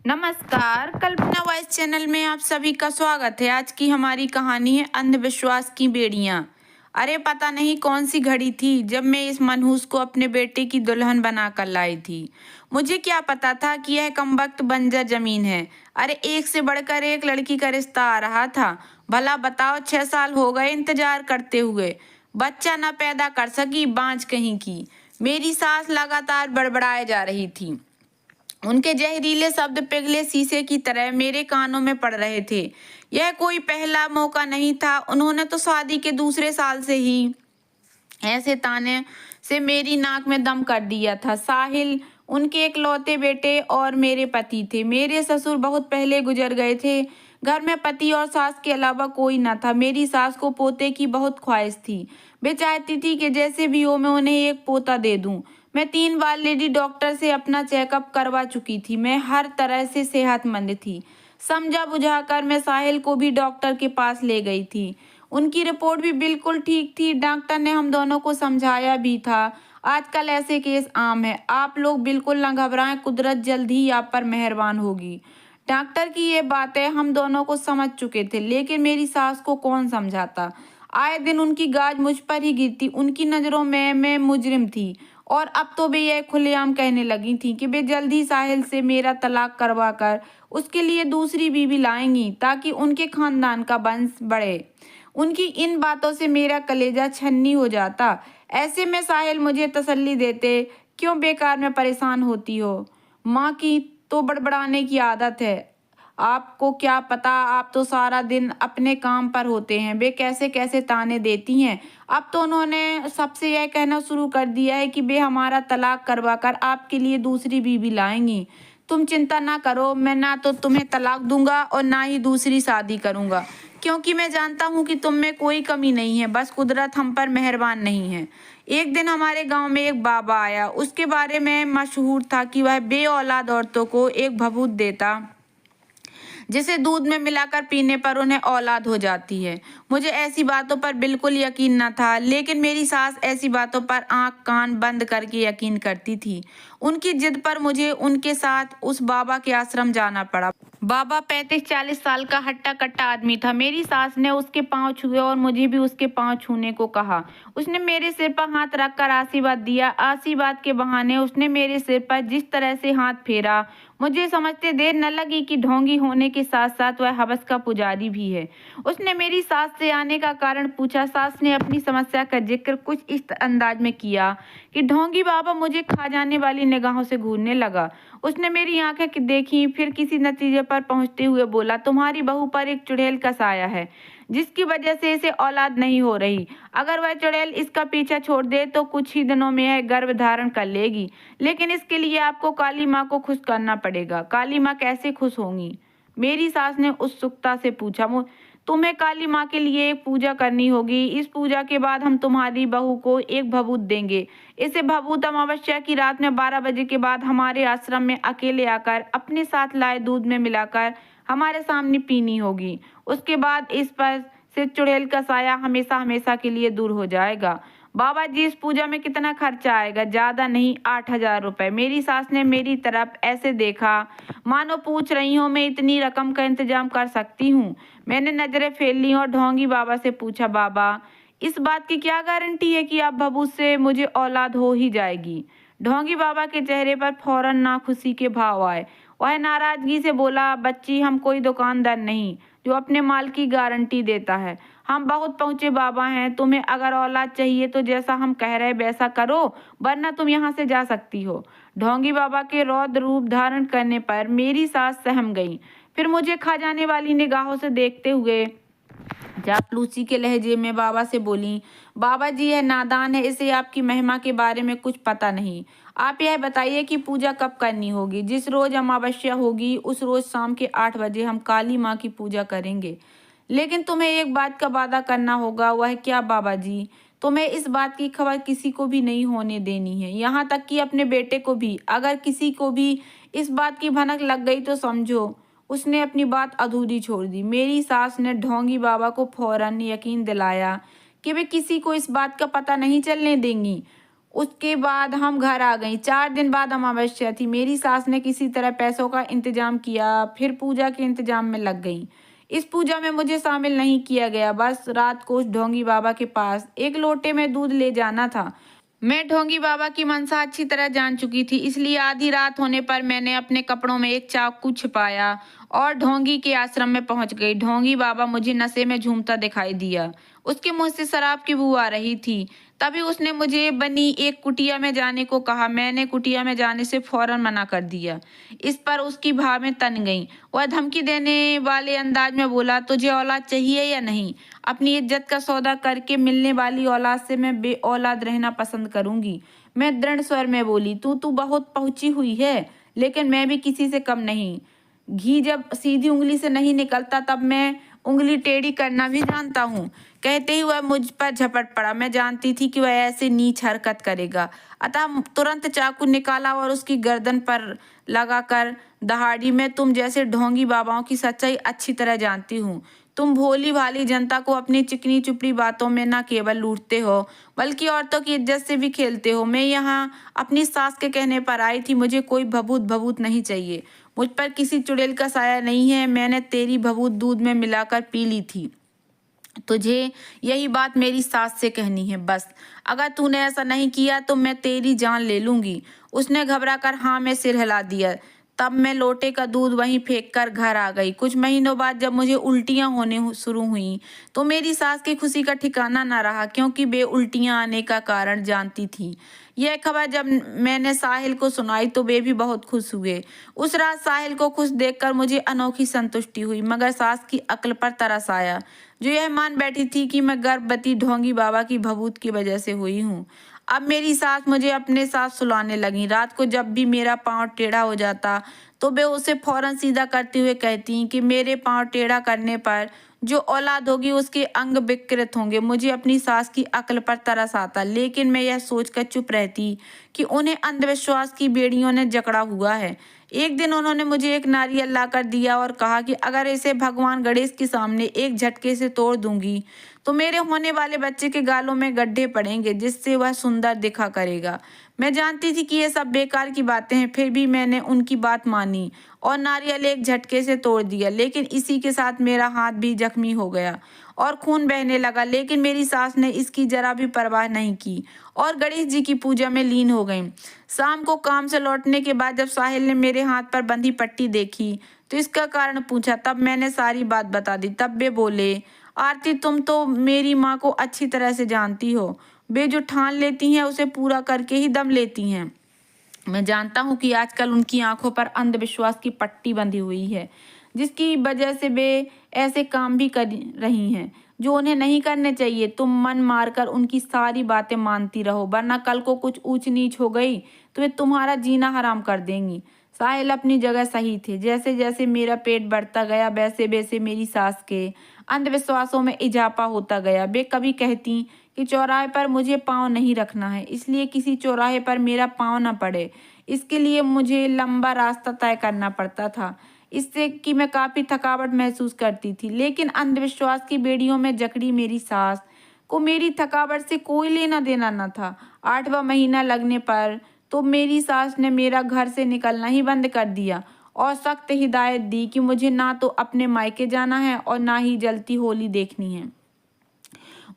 नमस्कार, कल्पना voice channel में आप सभी का स्वागत है। आज की हमारी कहानी है अंधविश्वास की बेड़ियां। अरे पता नहीं कौन सी घड़ी थी जब मैं इस मनहूस को अपने बेटे की दुल्हन बनाकर लाई थी। मुझे क्या पता था कि यह कमबख्त बंजर जमीन है। अरे एक से बढ़कर एक लड़की का रिश्ता आ रहा था। भला बताओ, 6 साल हो गए इंतजार करते हुए, बच्चा न पैदा कर सकी, बांझ कहीं की। मेरी सास लगातार बड़बड़ाए जा रही थी। उनके जहरीले शब्द पिघले शीशे की तरह मेरे कानों में पड़ रहे थे। यह कोई पहला मौका नहीं था। उन्होंने तो शादी के दूसरे साल से ही ऐसे ताने से मेरी नाक में दम कर दिया था। साहिल उनके इकलौते बेटे और मेरे पति थे। मेरे ससुर बहुत पहले गुजर गए थे। घर में पति और सास के अलावा कोई न था। मेरी सास को पोते की बहुत ख्वाहिश थी। वे चाहती थी कि जैसे भी हो मैं उन्हें एक पोता दे दूं। मैं 3 बार लेडी डॉक्टर से अपना चेकअप करवा चुकी थी। मैं हर तरह से सेहतमंद थी। समझा बुझाकर मैं साहिल को भी डॉक्टर के पास ले गई थी। उनकी रिपोर्ट भी बिल्कुल ठीक थी। डॉक्टर ने हम दोनों को समझाया भी था। आजकल ऐसे केस आम है। आप लोग बिल्कुल न घबराएं, कुदरत जल्द ही आप पर मेहरबान होगी। डॉक्टर की ये बातें हम दोनों को समझ चुके थे, लेकिन मेरी सास को कौन समझाता। आए दिन उनकी गाज मुझ पर ही गिरती। उनकी नज़रों में मैं मुजरिम थी। और अब तो वे यह खुलेआम कहने लगी थी कि वे जल्द ही साहिल से मेरा तलाक करवा कर उसके लिए दूसरी बीवी लाएंगी, ताकि उनके खानदान का वंश बढ़े। उनकी इन बातों से मेरा कलेजा छन्नी हो जाता। ऐसे में साहिल मुझे तसल्ली देते, क्यों बेकार में परेशान होती हो। माँ की तो बड़बड़ाने की आदत है। आपको क्या पता, आप तो सारा दिन अपने काम पर होते हैं। वे कैसे कैसे ताने देती हैं। अब तो उन्होंने सबसे यह कहना शुरू कर दिया है कि वे हमारा तलाक करवा कर आपके लिए दूसरी बीवी लाएंगी। तुम चिंता ना करो, मैं ना तो तुम्हें तलाक दूंगा और ना ही दूसरी शादी करूंगा, क्योंकि मैं जानता हूँ कि तुम में कोई कमी नहीं है, बस कुदरत हम पर मेहरबान नहीं है। एक दिन हमारे गांव में एक बाबा आया। उसके बारे में मशहूर था कि वह बे औलाद औरतों को एक भभूत देता, जिसे दूध में मिलाकर पीने पर उन्हें औलाद हो जाती है। मुझे ऐसी बातों पर बिल्कुल यकीन न था, लेकिन मेरी सास ऐसी बातों पर आंख कान बंद करके यकीन करती थी। उनकी जिद पर मुझे उनके साथ उस बाबा के आश्रम जाना पड़ा। बाबा 35-40 साल का हट्टा कट्टा आदमी था। मेरी सास ने उसके पांव छुए और मुझे भी उसके पांव छूने को कहा। उसने मेरे सिर पर हाथ रखकर आशीर्वाद दिया। आशीर्वाद के बहाने उसने मेरे सिर पर जिस तरह से हाथ फेरा, मुझे समझते देर न लगी कि ढोंगी होने के साथ साथ वह हवस का पुजारी भी है। उसने मेरी सास से आने का कारण पूछा। सास ने अपनी समस्या का जिक्र कुछ इस अंदाज में किया कि ढोंगी बाबा मुझे खा जाने वाली निगाहों से घूरने लगा। उसने मेरी आंखें देखी, फिर किसी नतीजे पर पहुंचते हुए बोला, तुम्हारी बहू पर एक चुड़ैल का साया है, जिसकी वजह से इसे औलाद नहीं हो रही। अगर वह चुड़ैल इसका पीछा छोड़ दे तो कुछ ही दिनों में यह गर्भ धारण कर लेगी, लेकिन इसके लिए आपको काली माँ को खुश करना पड़ेगा। काली माँ कैसे खुश होंगी? मेरी सास ने उत्सुकता से पूछा। तुम्हें काली माँ के लिए एक पूजा करनी होगी। इस पूजा के बाद हम तुम्हारी बहू को एक भभूत देंगे। इसे भभूत अमावस्या की रात में 12 बजे के बाद हमारे आश्रम में अकेले आकर अपने साथ लाए दूध में मिलाकर हमारे सामने पीनी होगी। उसके बाद इस पर से चुड़ैल का साया हमेशा हमेशा के लिए दूर हो जाएगा। बाबा जी, इस पूजा में कितना खर्चा आएगा? ज्यादा नहीं, 8,000 रुपए। मेरी सास ने मेरी तरफ ऐसे देखा मानो पूछ रही हो मैं इतनी रकम का इंतजाम कर सकती हूँ। मैंने नजरें फेर ली और ढोंगी बाबा से पूछा, बाबा इस बात की क्या गारंटी है कि आप भभूत से मुझे औलाद हो ही जाएगी? ढोंगी बाबा के चेहरे पर फौरन नाखुशी के भाव आए। वह नाराजगी से बोला, बच्ची, हम कोई दुकानदार नहीं जो अपने माल की गारंटी देता है। हम बहुत पहुंचे बाबा हैं। तुम्हें अगर औलाद चाहिए तो जैसा हम कह रहे वैसा करो, वरना तुम यहाँ से जा सकती हो। ढोंगी बाबा के रौद्र रूप धारण करने पर मेरी सास सहम गई। फिर मुझे खा जाने वाली निगाहों से देखते हुए चापलूसी के लहजे में बाबा से बोली, बाबा जी, यह नादान है, इसे आपकी महिमा के बारे में कुछ पता नहीं। आप यह बताइए कि पूजा कब करनी होगी? जिस रोज अमावस्या होगी उस रोज शाम के 8 बजे हम काली माँ की पूजा करेंगे। लेकिन तुम्हें एक बात का वादा करना होगा। वह क्या बाबा जी? तुम्हें इस बात की खबर किसी को भी नहीं होने देनी है, यहाँ तक कि अपने बेटे को भी। अगर किसी को भी इस बात की भनक लग गई तो समझो उसने अपनी बात अधूरी छोड़ दी। मेरी सास ने ढोंगी बाबा को फौरन यकीन दिलाया कि वे किसी को इस बात का पता नहीं चलने देंगी। उसके बाद हम घर आ गईं। 4 दिन बाद अमावस्या थी। मेरी सास ने किसी तरह पैसों का इंतजाम किया, फिर पूजा के इंतजाम में लग गईं। इस पूजा में मुझे शामिल नहीं किया गया। बस रात को उस ढोंगी बाबा के पास एक लोटे में दूध ले जाना था। मैं ढोंगी बाबा की मनसा अच्छी तरह जान चुकी थी, इसलिए आधी रात होने पर मैंने अपने कपड़ों में एक चाकू छिपाया और ढोंगी के आश्रम में पहुंच गई। ढोंगी बाबा मुझे नशे में झूमता दिखाई दिया। उसके मुंह से शराब की बू आ रही थी। तभी उसने मुझे बनी एक कुटिया में जाने को कहा। मैंने कुटिया में जाने से फौरन मना कर दिया। इस पर उसकी भावें तन गईं। वह धमकी देने वाले अंदाज में बोला, तुझे औलाद चाहिए या नहीं? अपनी इज्जत का सौदा करके मिलने वाली औलाद से मैं बे औलाद रहना पसंद करूंगी। मैं दृढ़ स्वर में बोली, तू बहुत पहुंची हुई है, लेकिन मैं भी किसी से कम नहीं। घी जब सीधी उंगली से नहीं निकलता तब मैं उंगली टेढ़ी करना भी जानता हूँ। कहते ही वह मुझ पर झपट पड़ा। मैं जानती थी कि वह ऐसे नीच हरकत करेगा, अतः तुरंत चाकू निकाला और उसकी गर्दन पर लगाकर दहाड़ी। मैं तुम जैसे ढोंगी बाबाओं की सच्चाई अच्छी तरह जानती हूँ। तुम भोली भाली जनता को अपनी चिकनी चुपड़ी बातों में न केवल लूटते हो, बल्कि औरतों की इज्जत से भी खेलते हो। मैं यहाँ अपनी सास के कहने पर आई थी। मुझे कोई भभूत भभूत नहीं चाहिए। मुझ पर किसी चुड़ैल का साया नहीं है। मैंने तेरी भभूत दूध में मिलाकर पी ली थी। तुझे यही बात मेरी सास से कहनी है बस। अगर तूने ऐसा नहीं किया तो मैं तेरी जान ले लूंगी। उसने घबरा कर हाँ में सिर हिला दिया। तब मैं लोटे का दूध वहीं फेंक कर घर आ गई। कुछ महीनों बाद जब मुझे उल्टियां होने शुरू हुई तो मेरी सास की खुशी का ठिकाना न रहा, क्योंकि वे उल्टियां आने का कारण जानती थी। यह खबर जब मैंने साहिल को सुनाई तो वे भी बहुत खुश हुए। उस रात साहिल को खुश देखकर मुझे अनोखी संतुष्टि हुई, मगर सास की अक्ल पर तरस आया, जो यह मान बैठी थी कि मैं गर्भवती ढोंगी बाबा की भभूत की वजह से हुई हूँ। अब मेरी सास मुझे अपने साथ सुलाने लगी। रात को जब भी मेरा पाँव टेढ़ा हो जाता तो वे उसे फौरन सीधा करते हुए कहती कि मेरे पाँव टेढ़ा करने पर जो औलाद होगी उसके अंग विकृत होंगे। मुझे अपनी सास की अक्ल पर तरस आता, लेकिन मैं यह सोचकर चुप रहती कि उन्हें अंधविश्वास की बेड़ियों ने जकड़ा हुआ है। एक दिन उन्होंने मुझे एक नारियल लाकर दिया और कहा कि अगर इसे भगवान गणेश के सामने एक झटके से तोड़ दूंगी तो मेरे होने वाले बच्चे के गालों में गड्ढे पड़ेंगे, जिससे वह सुंदर दिखा करेगा। मैं जानती थी कि ये सब बेकार की बातें हैं, फिर भी मैंने उनकी बात मानी और नारियल एक झटके से तोड़ दिया। लेकिन इसी के साथ मेरा हाथ भी जख्मी हो गया और खून बहने लगा। लेकिन मेरी सास ने इसकी जरा भी परवाह नहीं की और गणेश जी की पूजा में लीन हो गई। शाम को काम से लौटने के बाद जब साहिल ने मेरे हाथ पर बंधी पट्टी देखी तो इसका कारण पूछा। तब मैंने सारी बात बता दी। तब वे बोले, आरती तुम तो मेरी माँ को अच्छी तरह से जानती हो। वे जो ठान लेती हैं उसे पूरा करके ही दम लेती हैं। मैं जानता हूँ कि आजकल उनकी आंखों पर अंधविश्वास की पट्टी बंधी हुई है, जिसकी वजह से वे ऐसे काम भी कर रही हैं जो उन्हें नहीं करने चाहिए। तुम मन मारकर उनकी सारी बातें मानती रहो, वरना कल को कुछ ऊंच नीच हो गई तो वे तुम्हारा जीना हराम कर देंगी। साहिल अपनी जगह सही थे। जैसे जैसे मेरा पेट बढ़ता गया वैसे वैसे मेरी सास के अंधविश्वासों में इजाफा होता गया। वे कभी कहती कि चौराहे पर मुझे पाँव नहीं रखना है, इसलिए किसी चौराहे पर मेरा पाँव न पड़े। इसके लिए मुझे लंबा रास्ता तय करना पड़ता था, इससे कि मैं काफ़ी थकावट महसूस करती थी। लेकिन अंधविश्वास की बेड़ियों में जकड़ी मेरी सास को मेरी थकावट से कोई लेना देना न था। 8वां महीना लगने पर तो मेरी सास ने मेरा घर से निकलना ही बंद कर दिया और सख्त हिदायत दी कि मुझे ना तो अपने मायके जाना है और ना ही जलती होली देखनी है।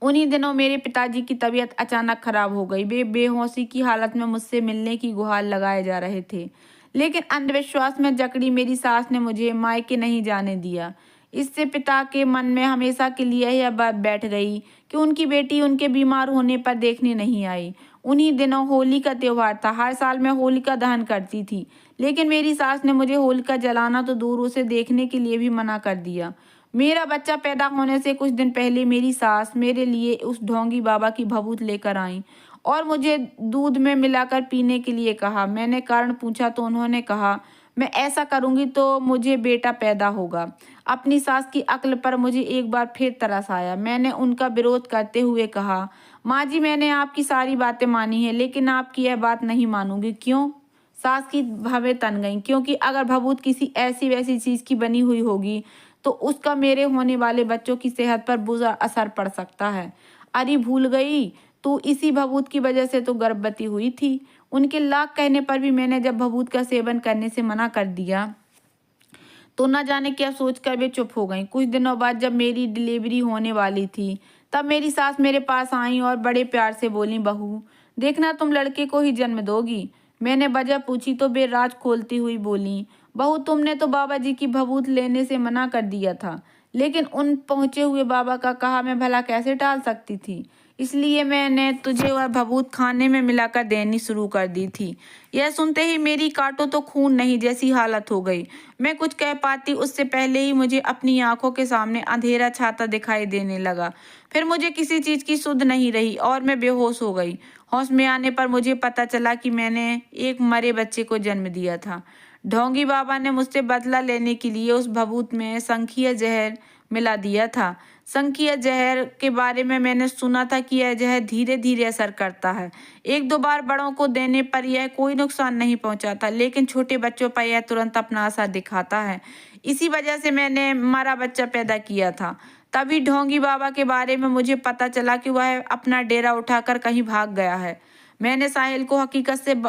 उन्हीं दिनों मेरे पिताजी की तबीयत अचानक खराब हो गई। वे बेहोशी की हालत में मुझसे मिलने की गुहार लगाए जा रहे थे, लेकिन अंधविश्वास में जकड़ी मेरी सास ने मुझे मायके नहीं जाने दिया। इससे पिता के मन में हमेशा के लिए यह बात बैठ गई कि उनकी बेटी उनके बीमार होने पर देखने नहीं आई। उन्हीं दिनों होली का त्योहार था। हर साल मैं होलिका दहन करती थी, लेकिन मेरी सास ने मुझे होलिका जलाना तो दूर उसे देखने के लिए भी मना कर दिया। मेरा बच्चा पैदा होने से कुछ दिन पहले मेरी सास मेरे लिए उस ढोंगी बाबा की भभूत लेकर आई और मुझे दूध में मिलाकर पीने के लिए कहा। मैंने कारण पूछा तो उन्होंने कहा, मैं ऐसा करूंगी तो मुझे बेटा पैदा होगा। अपनी सास की अक्ल पर मुझे एक बार फिर तरस आया। मैंने उनका विरोध करते हुए कहा, माँ जी मैंने आपकी सारी बातें मानी है, लेकिन आपकी यह बात नहीं मानूंगी। क्यों? सास की भावें तन गईं, क्योंकि अगर भभूत किसी ऐसी वैसी चीज की बनी हुई होगी तो उसका मेरे होने वाले बच्चों की सेहत पर बुरा असर पड़ सकता है। अरे भूल गई, तो इसी भभूत की वजह से तो गर्भवती हुई थी। उनके लाख कहने पर भी मैंने जब भभूत का सेवन करने से मना कर दिया तो न जाने क्या सोचकर वे चुप हो गईं। कुछ दिनों बाद जब मेरी डिलीवरी होने वाली थी, तब मेरी सास मेरे पास आईं और बड़े प्यार से बोलीं, बहू देखना तुम लड़के को ही जन्म दोगी। मैंने वजह पूछी तो वे राज खोलती हुई बोलीं, बहू तुमने तो बाबा जी की भभूत लेने से मना कर दिया था, लेकिन उन पहुंचे हुए बाबा का कहा मैं भला कैसे टाल सकती थी। इसलिए मैंने तुझे वह भभूत खाने में मिलाकर देनी शुरू कर दी थी। यह सुनते ही मेरी काटो तो खून नहीं जैसी हालत हो गई। मैं कुछ कह पाती उससे पहले ही मुझे अपनी आंखों के सामने अंधेरा छाता दिखाई देने लगा। फिर मुझे किसी चीज की सुध नहीं रही और मैं बेहोश हो गई। होश में आने पर मुझे पता चला कि मैंने एक मरे बच्चे को जन्म दिया था। ढोंगी बाबा ने मुझसे बदला लेने के लिए उस भभूत में शंखिया जहर मिला दिया था। शंखिया जहर के बारे में मैंने सुना था कि यह जहर धीरे धीरे असर करता है। एक दो बार बड़ों को देने पर यह कोई नुकसान नहीं पहुंचाता, लेकिन छोटे बच्चों पर यह तुरंत अपना असर दिखाता है। इसी वजह से मैंने मरा बच्चा पैदा किया था। तभी ढोंगी बाबा के बारे में मुझे पता चला कि वह अपना डेरा उठाकर कहीं भाग गया है। मैंने साहिल को हकीकत से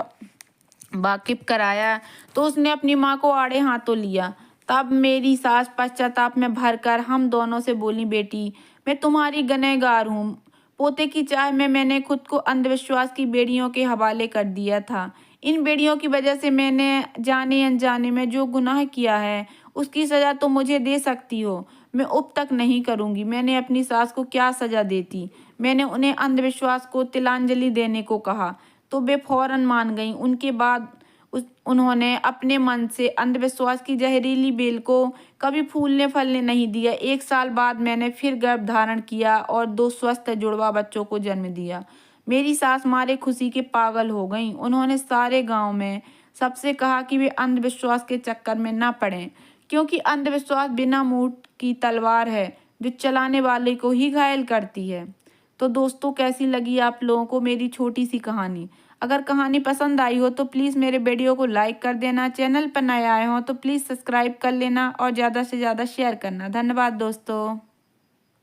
वाकिफ कराया तो उसने अपनी माँ को आड़े हाथों लिया। तब मेरी सास पश्चाताप में भरकर हम दोनों से बोली, बेटी मैं तुम्हारी गनहगार हूँ। पोते की चाह में मैंने खुद को अंधविश्वास की बेड़ियों के हवाले कर दिया था। इन बेड़ियों की वजह से मैंने जाने अनजाने में जो गुनाह किया है उसकी सजा तो मुझे दे सकती हो, मैं उप तक नहीं करूँगी। मैंने अपनी सास को क्या सजा देती। मैंने उन्हें अंधविश्वास को तिलांजलि देने को कहा तो वे फौरन मान गईं। उनके बाद उन्होंने अपने मन से अंधविश्वास की जहरीली बेल को कभी फूलने फलने नहीं दिया। 1 साल बाद मैंने फिर गर्भ धारण किया और 2 स्वस्थ जुड़वा बच्चों को जन्म दिया। मेरी सास मारे खुशी के पागल हो गईं। उन्होंने सारे गांव में सबसे कहा कि वे अंधविश्वास के चक्कर में न पड़ें, क्योंकि अंधविश्वास बिना मुंह की तलवार है जो चलाने वाले को ही घायल करती है। तो दोस्तों, कैसी लगी आप लोगों को मेरी छोटी सी कहानी? अगर कहानी पसंद आई हो तो प्लीज़ मेरे वीडियो को लाइक कर देना। चैनल पर नए आए हो तो प्लीज़ सब्सक्राइब कर लेना और ज़्यादा से ज़्यादा शेयर करना। धन्यवाद दोस्तों।